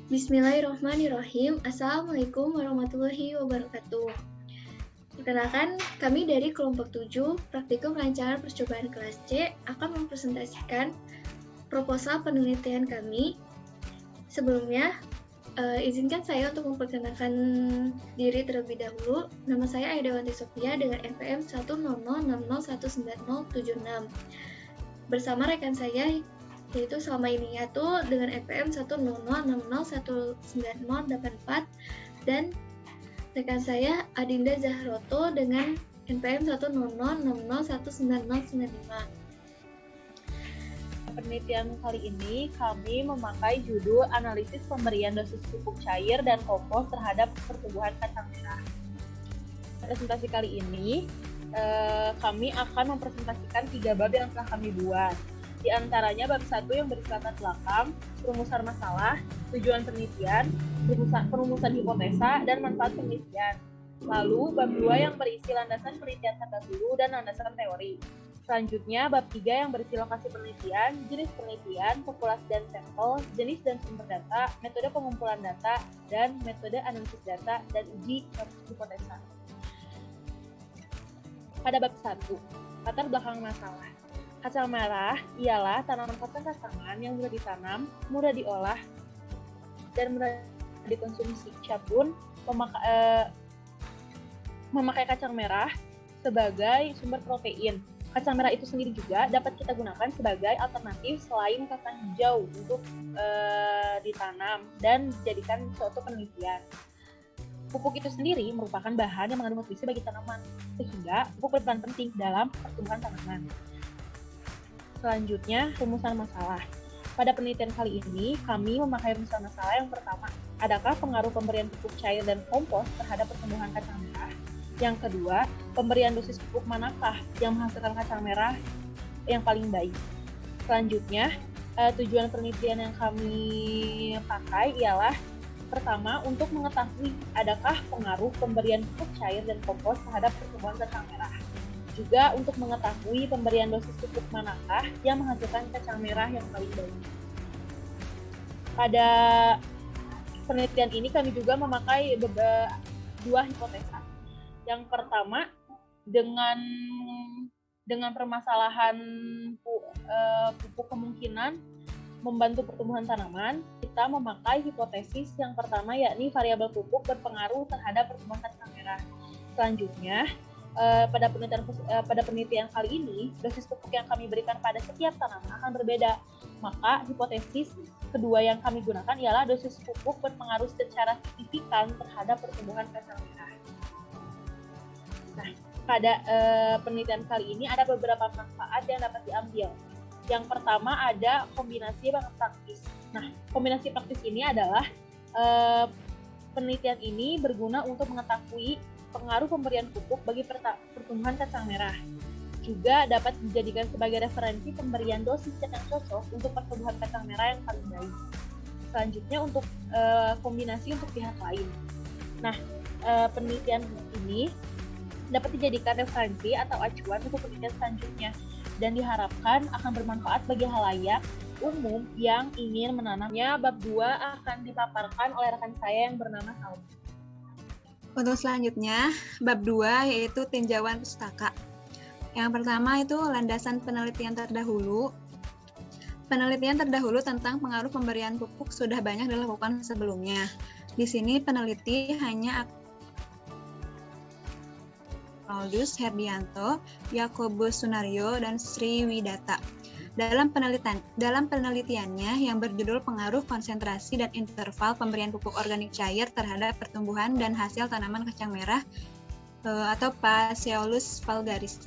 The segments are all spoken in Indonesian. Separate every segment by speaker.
Speaker 1: Bismillahirrahmanirrahim. Assalamualaikum warahmatullahi wabarakatuh. Perkenalkan, kami dari kelompok 7, Praktikum Rancangan Percobaan kelas C, akan mempresentasikan proposal penelitian kami. Sebelumnya, izinkan saya untuk memperkenalkan diri terlebih dahulu. Nama saya Aidawanti Sophia dengan NPM 1006060190076. Bersama rekan saya yaitu Salma Iniatu dengan NPM 1006060190084 dan rekan saya Adinda Zahroto dengan NPM 1006060190095.
Speaker 2: Penelitian kali ini kami memakai judul analisis pemberian dosis pupuk cair dan kompos terhadap pertumbuhan kacang merah. Presentasi kali ini kami akan mempresentasikan 3 bab yang telah kami buat. Di antaranya bab 1 yang berisi latar belakang, perumusan masalah, tujuan penelitian, perumusan hipotesa, dan manfaat penelitian. Lalu bab 2 yang berisi landasan penelitian terdahulu dan landasan teori. Selanjutnya bab 3 yang berisi lokasi penelitian, jenis penelitian, populasi dan sampel, jenis dan sumber data, metode pengumpulan data, dan metode analisis data, dan uji hipotesa. Pada bab 1, latar belakang masalah. Kacang merah ialah tanaman kacang-kacangan yang mudah ditanam, mudah diolah, dan mudah dikonsumsi. Siapapun memakai kacang merah sebagai sumber protein. Kacang merah itu sendiri juga dapat kita gunakan sebagai alternatif selain kacang hijau untuk ditanam dan dijadikan suatu penelitian. Pupuk itu sendiri merupakan bahan yang mengandung nutrisi bagi tanaman, sehingga pupuk berperan penting dalam pertumbuhan tanaman. Selanjutnya, rumusan masalah. Pada penelitian kali ini, kami memakai rumusan masalah yang pertama. Adakah pengaruh pemberian pupuk cair dan kompos terhadap pertumbuhan kacang merah? Yang kedua, pemberian dosis pupuk manakah yang menghasilkan kacang merah yang paling baik? Selanjutnya, tujuan penelitian yang kami pakai ialah pertama, untuk mengetahui adakah pengaruh pemberian pupuk cair dan kompos terhadap pertumbuhan kacang merah. Juga untuk mengetahui pemberian dosis pupuk manakah yang menghasilkan kacang merah yang paling baik. Pada penelitian ini kami juga memakai 2 hipotesa. Yang pertama, dengan permasalahan pupuk kemungkinan membantu pertumbuhan tanaman, kita memakai hipotesis yang pertama, yakni variabel pupuk berpengaruh terhadap pertumbuhan kacang merah. Selanjutnya, pada penelitian kali ini, dosis pupuk yang kami berikan pada setiap tanaman akan berbeda. Maka hipotesis kedua yang kami gunakan ialah dosis pupuk berpengaruh secara signifikan terhadap pertumbuhan kacang merah. Nah, pada penelitian kali ini ada beberapa manfaat yang dapat diambil. Yang pertama ada kombinasi praktis. Nah, kombinasi praktis ini adalah penelitian ini berguna untuk mengetahui pengaruh pemberian pupuk bagi pertumbuhan kacang merah. Juga dapat dijadikan sebagai referensi pemberian dosis yang cocok untuk pertumbuhan kacang merah yang paling baik. Selanjutnya untuk kombinasi untuk pihak lain. Nah, penelitian ini dapat dijadikan referensi atau acuan untuk penelitian selanjutnya dan diharapkan akan bermanfaat bagi halayak umum yang ingin menanamnya. Bab 2 akan dipaparkan oleh rekan saya yang bernama Salma.
Speaker 3: Untuk selanjutnya, bab 2 yaitu tinjauan pustaka. Yang pertama itu landasan penelitian terdahulu. Penelitian terdahulu tentang pengaruh pemberian pupuk sudah banyak dilakukan sebelumnya. Di sini peneliti hanya Aldus Herdianto, Yakobus Sunario, dan Sri Widata. Dalam penelitiannya yang berjudul Pengaruh Konsentrasi dan Interval Pemberian Pupuk Organik Cair Terhadap Pertumbuhan dan Hasil Tanaman Kacang Merah atau Phaseolus vulgaris.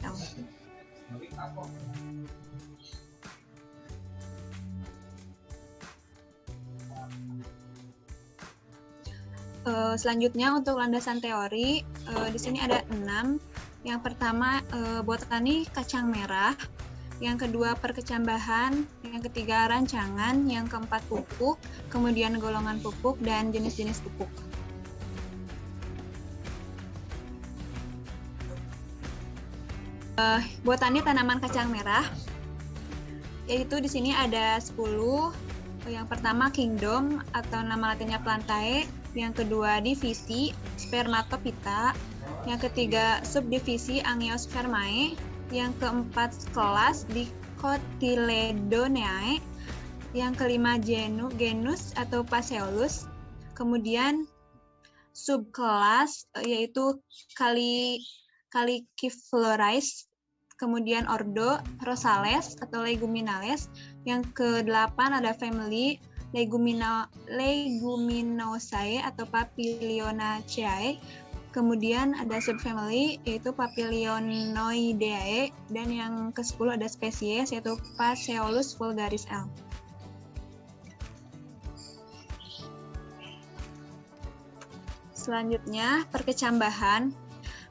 Speaker 3: Selanjutnya untuk landasan teori, di sini ada 6. Yang pertama botani kacang merah, yang kedua perkecambahan, yang ketiga rancangan, yang keempat pupuk, kemudian golongan pupuk dan jenis-jenis pupuk. Botani tanaman kacang merah, yaitu di sini ada 10 Yang pertama kingdom atau nama latinnya Plantae, yang kedua divisi Spermatophyta, yang ketiga subdivisi Angiospermae, yang keempat kelas Dicotyledoneae, yang kelima genus atau Phaseolus, kemudian subkelas yaitu Caliciflores, kemudian ordo Rosales atau Leguminales, yang ke-8 ada family Leguminosae atau Papilionaceae, kemudian ada subfamily yaitu Papilionoideae, dan yang ke-10 ada spesies yaitu Phaseolus vulgaris L. Selanjutnya, perkecambahan.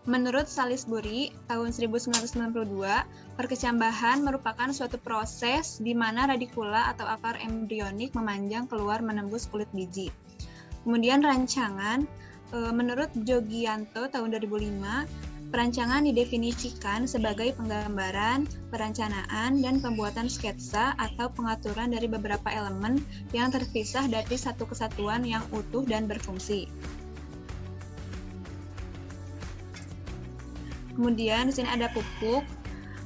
Speaker 3: Menurut Salisbury tahun 1992, perkecambahan merupakan suatu proses di mana radikula atau akar embrionik memanjang keluar menembus kulit biji. Kemudian rancangan, menurut Jogianto tahun 2005, perancangan didefinisikan sebagai penggambaran, perencanaan, dan pembuatan sketsa atau pengaturan dari beberapa elemen yang terpisah dari satu kesatuan yang utuh dan berfungsi. Kemudian di sini ada pupuk.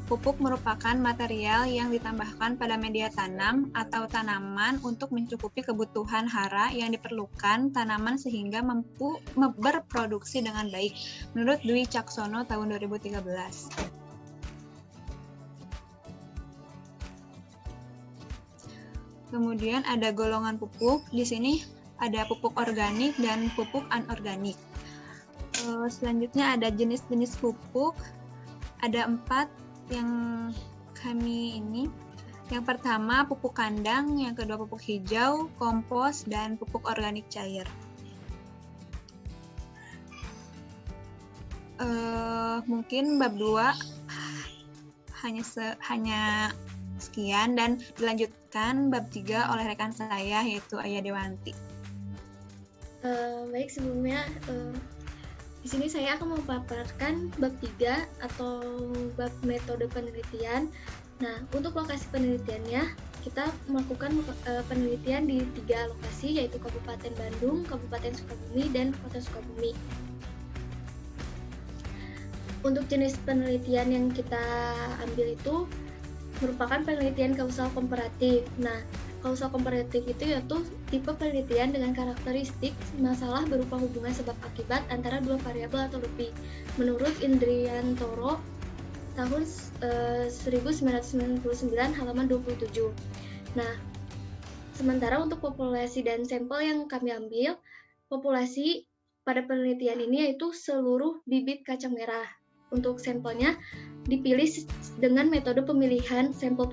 Speaker 3: Pupuk merupakan material yang ditambahkan pada media tanam atau tanaman untuk mencukupi kebutuhan hara yang diperlukan tanaman sehingga mampu berproduksi dengan baik. Menurut Dwi Caksono tahun 2013. Kemudian ada golongan pupuk. Di sini ada pupuk organik dan pupuk anorganik. Selanjutnya ada jenis-jenis pupuk, ada 4 yang kami ini. Yang pertama pupuk kandang, yang kedua pupuk hijau, kompos, dan pupuk organik cair. Mungkin bab 2 hanya sekian dan dilanjutkan bab 3 oleh rekan saya yaitu Ayah Dewanti.
Speaker 1: Baik, sebelumnya di sini saya akan memaparkan bab 3 atau bab metode penelitian. Nah, untuk lokasi penelitiannya, kita melakukan penelitian di 3 lokasi, yaitu Kabupaten Bandung, Kabupaten Sukabumi, dan Kota Sukabumi. Untuk jenis penelitian yang kita ambil itu merupakan penelitian kausal komparatif. Nah, kausal komparatif itu yaitu tipe penelitian dengan karakteristik masalah berupa hubungan sebab akibat antara dua variabel atau lebih. Menurut Indriantoro tahun 1999 halaman 27. Nah, sementara untuk populasi dan sampel yang kami ambil, populasi pada penelitian ini yaitu seluruh bibit kacang merah. Untuk sampelnya dipilih dengan metode pemilihan sampel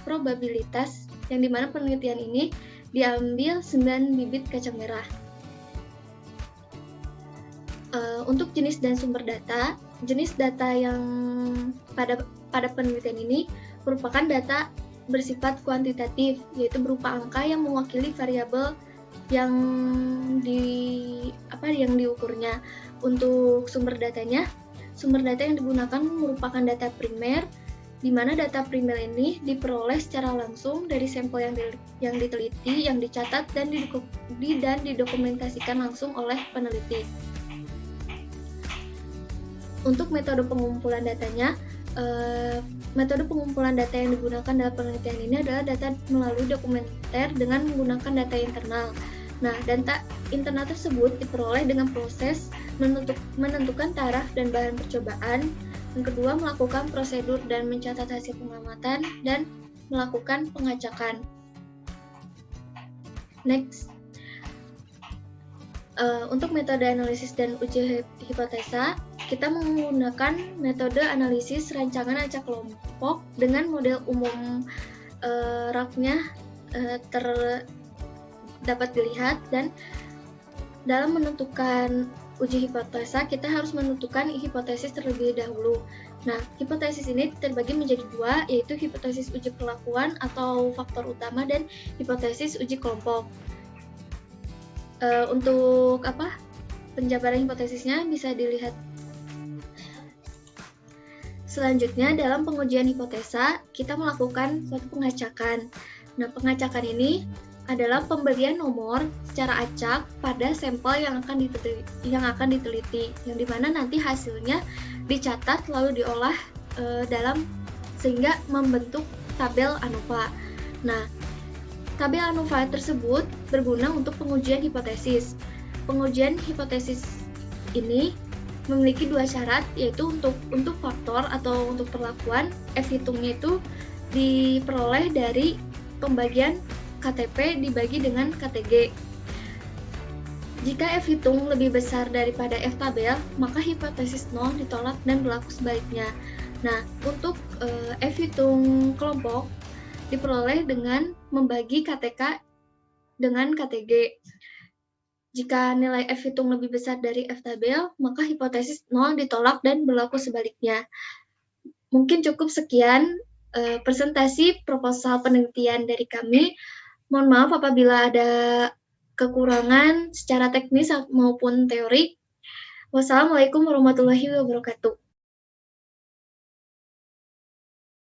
Speaker 1: probabilitas, yang dimana penelitian ini diambil 9 bibit kacang merah. Untuk jenis dan sumber data, jenis data yang pada penelitian ini merupakan data bersifat kuantitatif, yaitu berupa angka yang mewakili variabel yang diukurnya. Untuk sumber data yang digunakan merupakan data primer, di mana data primer ini diperoleh secara langsung dari sampel yang diteliti, yang dicatat, dan didokumentasikan langsung oleh peneliti. Untuk metode pengumpulan datanya, metode pengumpulan data yang digunakan dalam penelitian ini adalah data melalui dokumenter dengan menggunakan data internal. Nah, data internal tersebut diperoleh dengan proses menentukan taraf dan bahan percobaan. Yang kedua, melakukan prosedur dan mencatat hasil pengamatan dan melakukan pengacakan. Next, untuk metode analisis dan uji hipotesa, kita menggunakan metode analisis rancangan acak kelompok dengan model umum RAF-nya dapat dilihat, dan dalam menentukan uji hipotesa, kita harus menentukan hipotesis terlebih dahulu. Nah, hipotesis ini terbagi menjadi 2, yaitu hipotesis uji perlakuan atau faktor utama dan hipotesis uji kelompok. Untuk penjabaran hipotesisnya bisa dilihat. Selanjutnya, dalam pengujian hipotesa, kita melakukan suatu pengacakan. Nah, pengacakan ini adalah pemberian nomor secara acak pada sampel yang akan diteliti, yang dimana nanti hasilnya dicatat lalu diolah sehingga membentuk tabel ANOVA. Nah, tabel ANOVA tersebut berguna untuk pengujian hipotesis. Pengujian hipotesis ini memiliki 2 syarat, yaitu untuk faktor atau untuk perlakuan F-hitungnya itu diperoleh dari pembagian KTP dibagi dengan KTG. Jika F-hitung lebih besar daripada F-tabel, maka hipotesis 0 ditolak dan berlaku sebaliknya. Nah, untuk F-hitung kelompok diperoleh dengan membagi KTK dengan KTG. Jika nilai F-hitung lebih besar dari F-tabel, maka hipotesis 0 ditolak dan berlaku sebaliknya. Mungkin cukup sekian presentasi proposal penelitian dari kami. Mohon maaf apabila ada kekurangan secara teknis maupun teori. Wassalamualaikum warahmatullahi wabarakatuh.